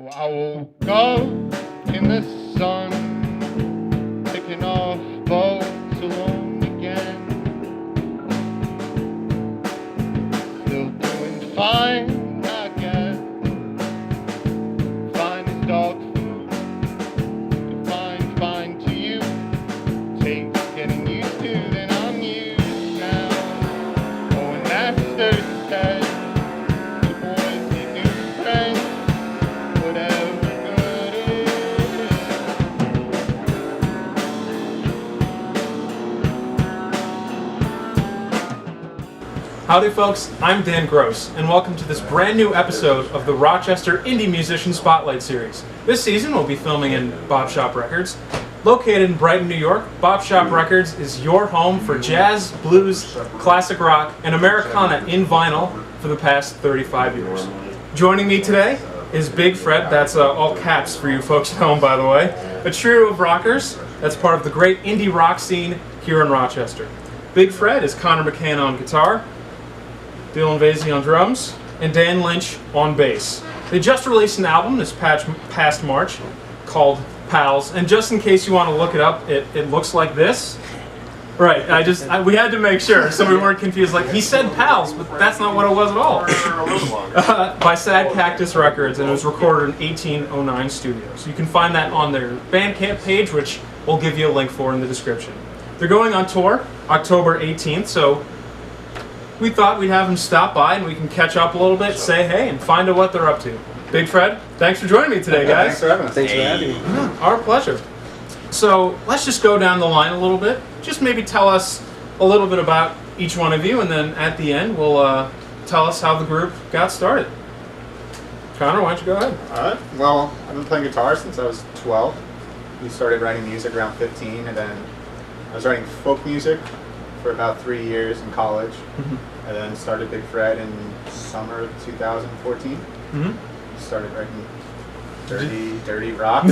I woke up in the sun, picking off boats alone again. Still doing fine, I guess. Fine as dog food, fine to you. Takes getting used to, then I'm used now. Oh, and that's Thursday. The boys need new friends. Howdy folks, I'm Dan Gross, and welcome to this brand new episode of the Rochester Indie Musician Spotlight Series. This season we'll be filming in Bop Shop Records. Located in Brighton, New York, Bop Shop Records is your home for jazz, blues, classic rock, and Americana in vinyl for the past 35 years. Joining me today is Big Fred, that's all caps for you folks at home by the way, a trio of rockers that's part of the great indie rock scene here in Rochester. Big Fred is Conor McCann on guitar, Dylan Vaisey on drums, and Dan Lynch on bass. They just released an album this past March called Pals, and just in case you want to look it up, it looks like this. Right, we had to make sure so we weren't confused, like he said Pals, but that's not what it was at all. By Sad Cactus Records, and it was recorded in 1809 studios. You can find that on their Bandcamp page, which we'll give you a link for in the description. They're going on tour October 18th, so we thought we'd have them stop by and we can catch up a little bit, say hey, and find out what they're up to. Big Fred, thanks for joining me today, guys. Thanks for having us. Thanks for having me. Our pleasure. So let's just go down the line a little bit. Just maybe tell us a little bit about each one of you, and then at the end we'll tell us how the group got started. Conor, why don't you go ahead? Alright, well, I've been playing guitar since I was 12. We started writing music around 15, and then I was writing folk music for about 3 years in college, and then started Big Fred in summer of 2014. Started writing dirty rock.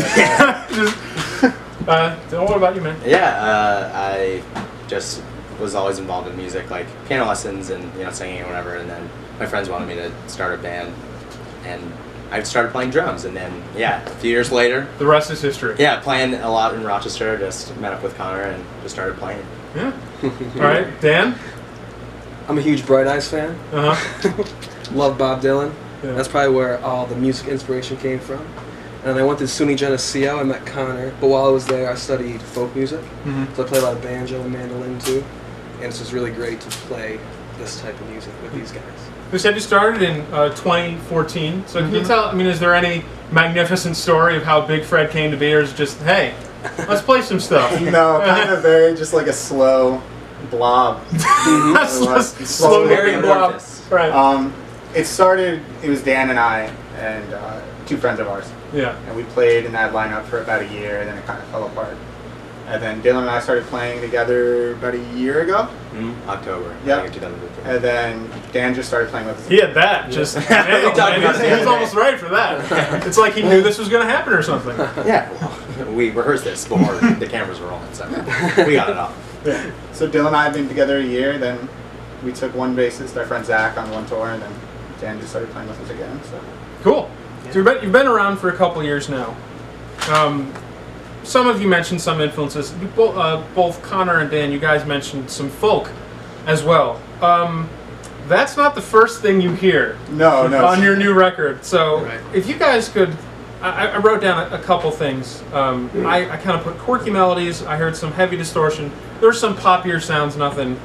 Dylan, what about you, man? Yeah, I just was always involved in music, like piano lessons and singing or whatever. And then my friends wanted me to start a band, and I started playing drums. And then a few years later, The rest is history. yeah, playing a lot in Rochester. Just met up with Conor and just started playing. Yeah. All right, Dan. I'm a huge Bright Eyes fan. Love Bob Dylan. Yeah. That's probably where all the music inspiration came from. And I went to SUNY Geneseo. I met Conor, but while I was there, I studied folk music. So I played a lot of banjo and mandolin too. And it's just really great to play this type of music with these guys. You said you started in 2014. So can you tell? I mean, is there any magnificent story of how Big Fred came to be, or is it just hey, let's play some stuff? No, kind of very just like a slow blob. Slow Very moving blob. amorphous. Right. It was Dan and I and two friends of ours. Yeah. And we played in that lineup for about a year, and then it kind of fell apart. And then Dylan and I started playing together about a year ago. October. Yeah. I think, 2015. And then Dan just started playing with us. He had that. Just nailed, man. He was almost right for that. It's like he knew this was going to happen or something. Yeah, well, we rehearsed this before the cameras were rolling, so we got it off. Yeah. So Dylan and I have been together a year, then we took one bassist, our friend Zach, on one tour, and then Dan just started playing with us again. So Cool. So you've been around for a couple years now. Some of you mentioned some influences. Both Conor and Dan, you guys mentioned some folk as well. That's not the first thing you hear no. on your new record. So if you guys could, I wrote down a couple things. I kind of put quirky melodies. I heard some heavy distortion. There's some poppier sounds, nothing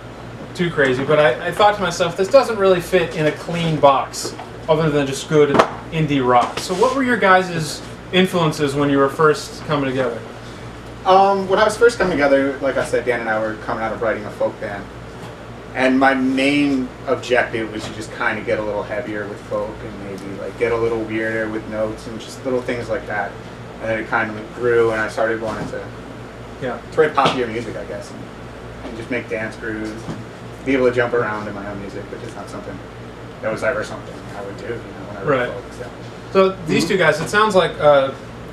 too crazy. But I thought to myself, this doesn't really fit in a clean box other than just good indie rock. So what were your guys' influences when you were first coming together? When I was first coming together, like I said, Dan and I were coming out of writing a folk band. And my main objective was to just kind of get a little heavier with folk and maybe like get a little weirder with notes and just little things like that. And then it kind of grew, and I started wanting to write poppier music, I guess, and just make dance grooves, and be able to jump around in my own music, which is not something that was ever something I would do, when I wrote folk. So these two guys, it sounds like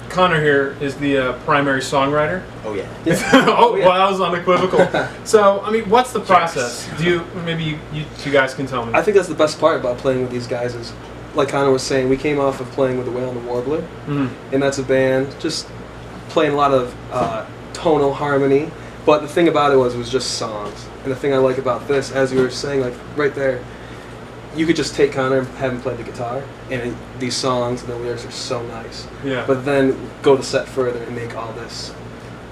Conor here is the primary songwriter. Oh yeah. Well, that was unequivocal. So, I mean, what's the process? Maybe you two guys can tell me. I think that's the best part about playing with these guys is like Conor was saying, we came off of playing with the Whale and the Warbler, and that's a band just playing a lot of tonal harmony. But the thing about it was just songs. And the thing I like about this, as you were saying, like right there, you could just take Conor and have him play the guitar, and these songs and the lyrics are so nice. Yeah. But then go the step further and make all this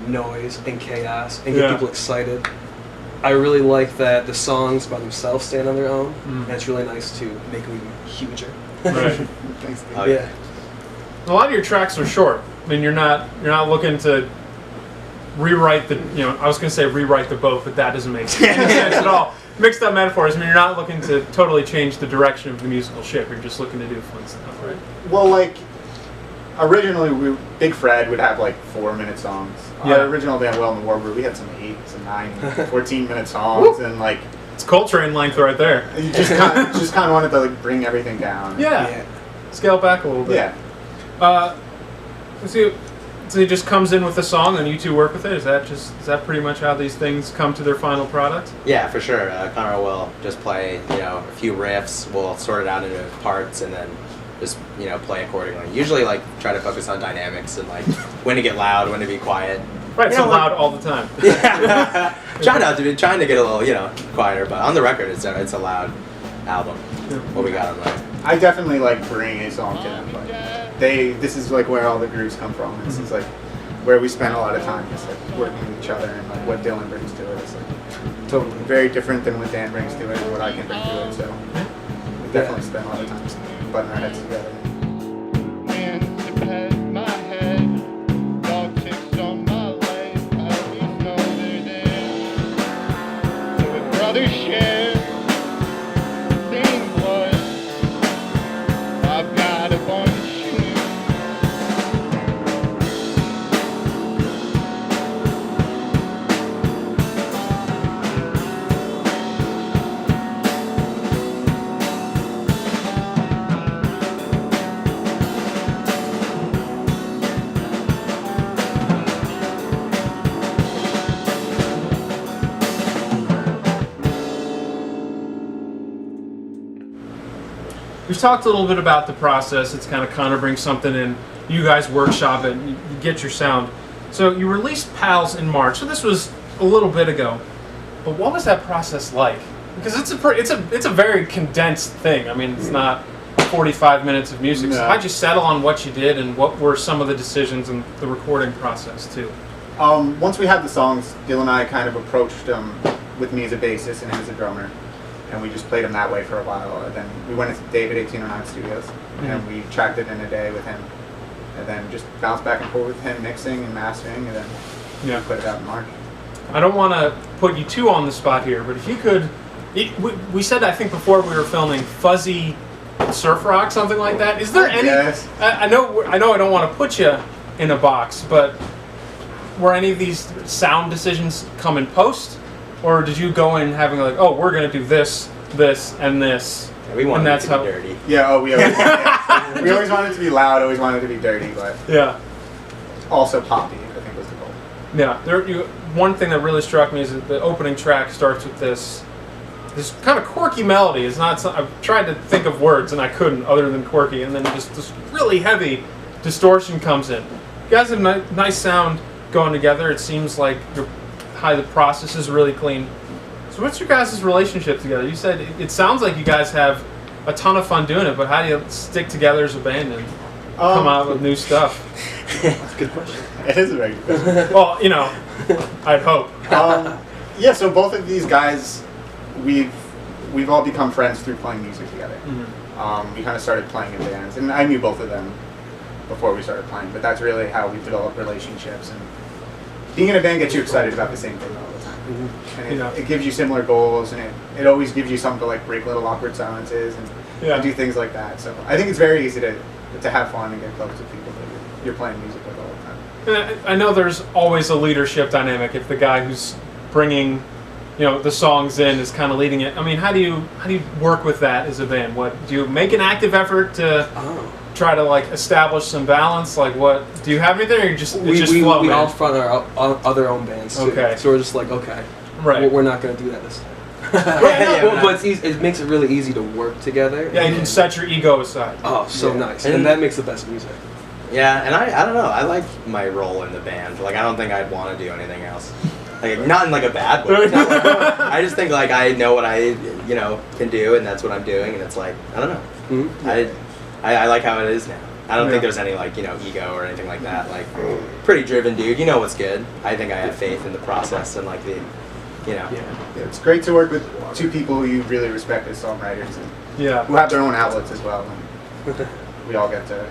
noise and chaos and get people excited. I really like that the songs by themselves stand on their own, and it's really nice to make them even huger. Right. Thanks. Oh, Yeah. A lot of your tracks are short. I mean, you're not looking to rewrite the, I was going to say rewrite the boat, but that doesn't make any sense at all. Mixed up metaphors. I mean, you're not looking to totally change the direction of the musical ship. You're just looking to do fun stuff, right? Well, like, originally, Big Fred would have, like, 4-minute songs. Yeah. Our original band, Well in the Warbler, we had some 8, some 9, 14-minute songs, and, like... It's Coltrane length right there. You just kind of wanted to, like, bring everything down. Yeah. Scale back a little bit. Yeah. So it just comes in with a song and you two work with it? Is that pretty much how these things come to their final product? Yeah, for sure. Conor will just play, a few riffs. We'll sort it out into parts and then just, play accordingly. Usually, like, try to focus on dynamics and, like, when to get loud, when to be quiet. Right, so loud all the time. Yeah. Trying to get a little, quieter, but on the record, it's a loud album. What we got on there. I definitely, like, bring a song to them, but this is, like, where all the grooves come from. This is, like, where we spend a lot of time just, like, working with each other and, like, what Dylan brings to it. It's, like, totally very different than what Dan brings to it and what I can bring to it, so we definitely spend a lot of time butting our heads together. Hands to pet my head, dog ticks on my leg, I at least know they're there. So if brothers share the same blood, I've got a bunch of shoes. We've talked a little bit about the process. It's kind of Conor brings something in, you guys workshop it, and you get your sound. So you released Pals in March, so this was a little bit ago. But what was that process like? Because it's a very condensed thing. I mean, it's not 45 minutes of music. So how'd you settle on what you did, and what were some of the decisions in the recording process too? Once we had the songs, Dylan and I kind of approached them with me as a bassist and him as a drummer. And we just played them that way for a while. And then we went into David 1809 Studios, and we tracked it in a day with him. And then just bounced back and forth with him, mixing and mastering, and then we put it out in March. I don't want to put you too on the spot here, but if you could, we said, I think before we were filming, fuzzy surf rock, something like that. Is there any? Yes. I know I don't want to put you in a box, but were any of these sound decisions come in post? Or did you go in having like, oh, we're gonna do this, this, and this? Yeah, we wanted it to be dirty. Yeah, we always wanted it to be loud, always wanted it to be dirty, but also poppy, I think was the goal. Yeah, one thing that really struck me is that the opening track starts with this kind of quirky melody. It's not. I've tried to think of words and I couldn't, other than quirky, and then just this really heavy distortion comes in. You guys have a nice sound going together. It seems like the process is really clean. So what's your guys' relationship together? You said it sounds like you guys have a ton of fun doing it, but how do you stick together as a band and come out with new stuff? That's a good question. It is a very good question. Well, I'd hope. So both of these guys, we've all become friends through playing music together. We kind of started playing in bands, and I knew both of them before we started playing, but that's really how we developed relationships. And being in a band gets you excited about the same thing all the time. And it gives you similar goals, and it always gives you something to like break little awkward silences and do things like that. So I think it's very easy to have fun and get close to people that you're playing music with all the time. And I know there's always a leadership dynamic. If the guy who's bringing, the songs in is kind of leading it. I mean, how do you work with that as a band? What do you make an active effort to try to like establish some balance? Like, what do you have anything, or you just flow? We all front our other own bands too. Okay. So we're just like, okay, right. We're not going to do that this time. But it's easy, it makes it really easy to work together. Yeah, you can set your ego aside. Oh, so nice. And that makes the best music. Yeah, and I don't know. I like my role in the band. Like, I don't think I'd want to do anything else. Like, not in like a bad way. I just think like I know what I can do, and that's what I'm doing, and it's like I don't know. Mm-hmm. I like how it is now. I don't think there's any like ego or anything like that. Like, pretty driven dude. You know what's good. I think I have faith in the process and like the. Yeah, it's great to work with two people who you really respect as songwriters and who have their own outlets as well. And we all get to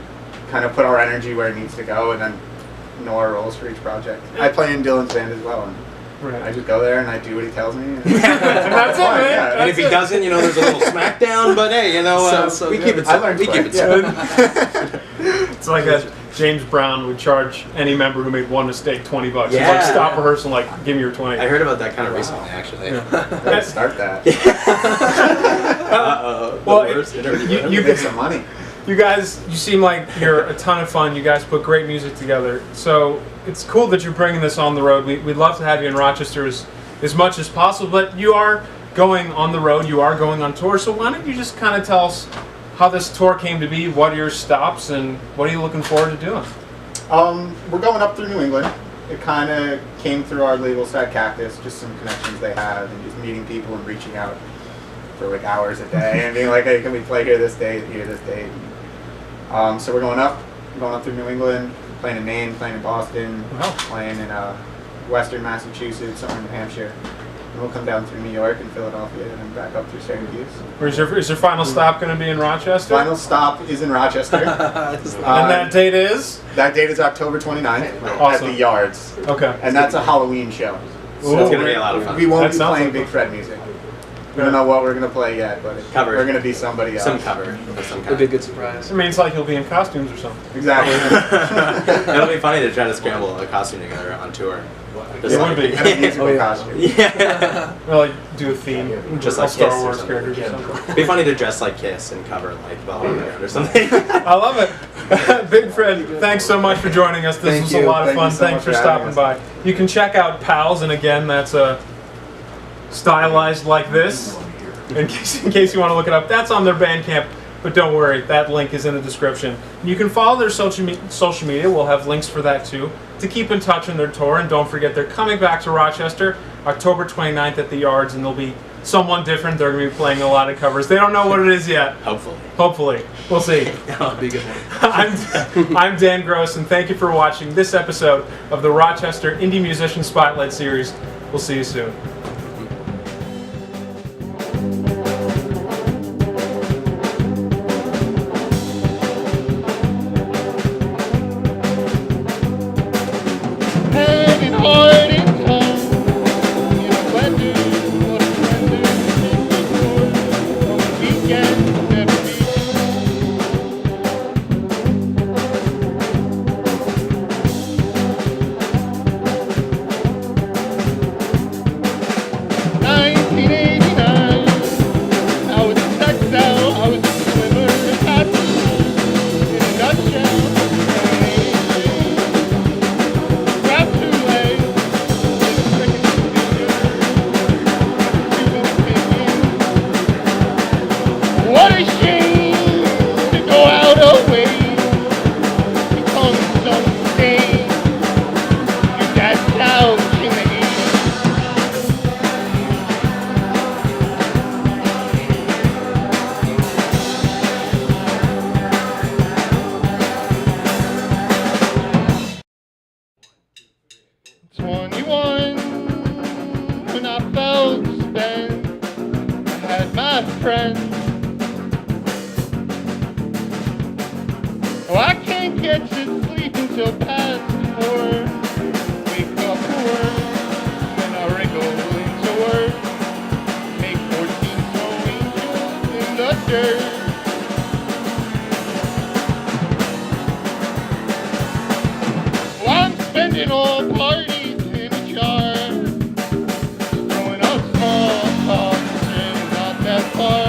kind of put our energy where it needs to go and then know our roles for each project. I play in Dylan's band as well, and I just go there and I do what he tells me. And that's it, man. Yeah. And if he doesn't, there's a little smackdown, but hey, we keep it simple. We keep it simple. It's like a James Brown would charge any member who made one mistake $20. He's Yeah. like, stop rehearsal, like, give me your 20. I heard about that kind of recently, actually. Let's start that. You get some money. You guys, you seem like you're a ton of fun. You guys put great music together. So it's cool that you're bringing this on the road. We'd love to have you in Rochester as much as possible, but you are going on the road. You are going on tour. So why don't you just kind of tell us how this tour came to be, what are your stops, and what are you looking forward to doing? We're going up through New England. It kind of came through our label, Sad Cactus, just some connections they have, and just meeting people and reaching out for like hours a day and being like, hey, can we play here this day, here this day? So we're going up through New England, playing in Maine, playing in Boston, playing in Western Massachusetts, somewhere in New Hampshire. And we'll come down through New York and Philadelphia and then back up through Syracuse. Is your final stop going to be in Rochester? Final stop is in Rochester. And that date is? That date is October 29th at the Yards. Okay. And that's a Halloween show. So it's going to be a lot of fun. We won't be sounds playing like Big Fred music. We don't know what we're going to play yet, but Cover. we're going to be somebody else. Some cover. Some It'll be a good surprise. It means like you'll be in costumes or something. Exactly. It'll be funny to try to scramble a costume together on tour. It would be. And a musical costume. Yeah. Or like do a theme, Just like Star Kiss or Wars something. characters or something. It'd be funny to dress like Kiss and cover like Velvet Underground or something. I love it. Big Fred, thanks so much for joining us. This was a lot of fun. Thanks for stopping by. You can check out Pals, and again, that's stylized like this. In case you want to look it up, that's on their Bandcamp. But don't worry, that link is in the description. You can follow their social media. We'll have links for that too, to keep in touch on their tour. And don't forget, they're coming back to Rochester October 29th at the Yards, and they'll be someone different. They're going to be playing a lot of covers. They don't know what it is yet. Hopefully. We'll see. That'll be a good one. I'm Dan Gross, and thank you for watching this episode of the Rochester Indie Musician Spotlight Series. We'll see you soon. What a shame to go out away. Become someday your dad's couch in the east. 21 when I felt spent, I had my friends. Oh, I can't get to sleep until past 4. Wake up for work, then I wriggle into work. Make 14 snow angels in the dirt. Oh, I'm spending all parties in a jar. Throwing up small talks and not that far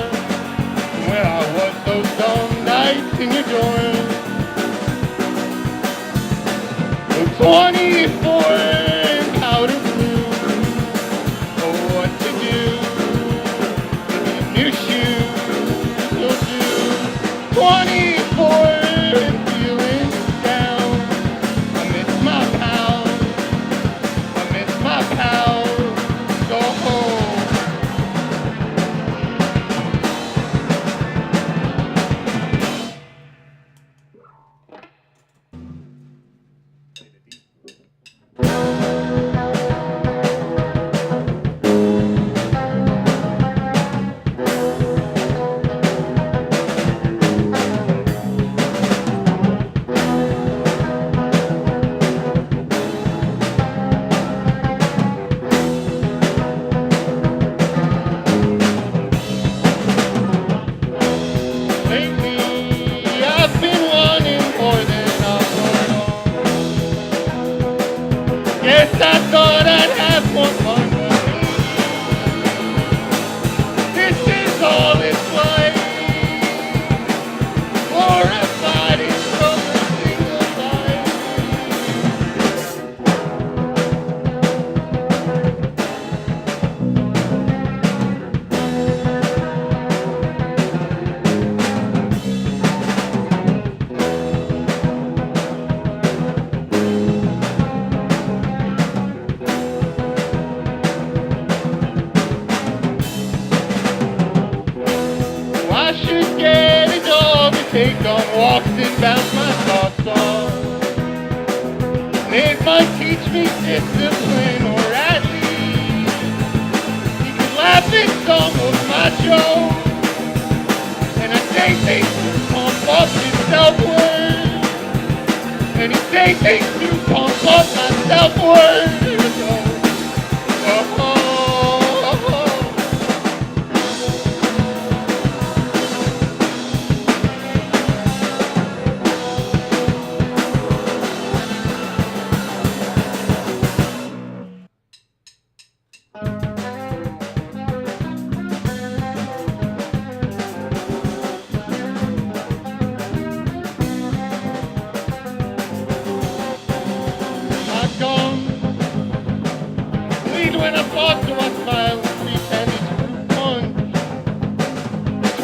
from where I was those dumb nights in your dorm. 24 and powder blue. Oh, what to do take on walks and bounce my thoughts off. And it might teach me discipline, or at least he could laugh at some of my jokes. And I say things to pump up his self-worth. And he say things to pump up my self-worth. Here we go. When I fought, so I smiled and pretend it's fruit punch.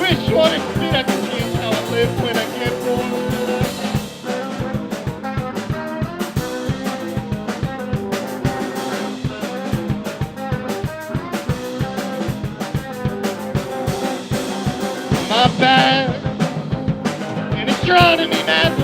Wish what it did, I could change how I live when I get born. My bad in astronomy, math,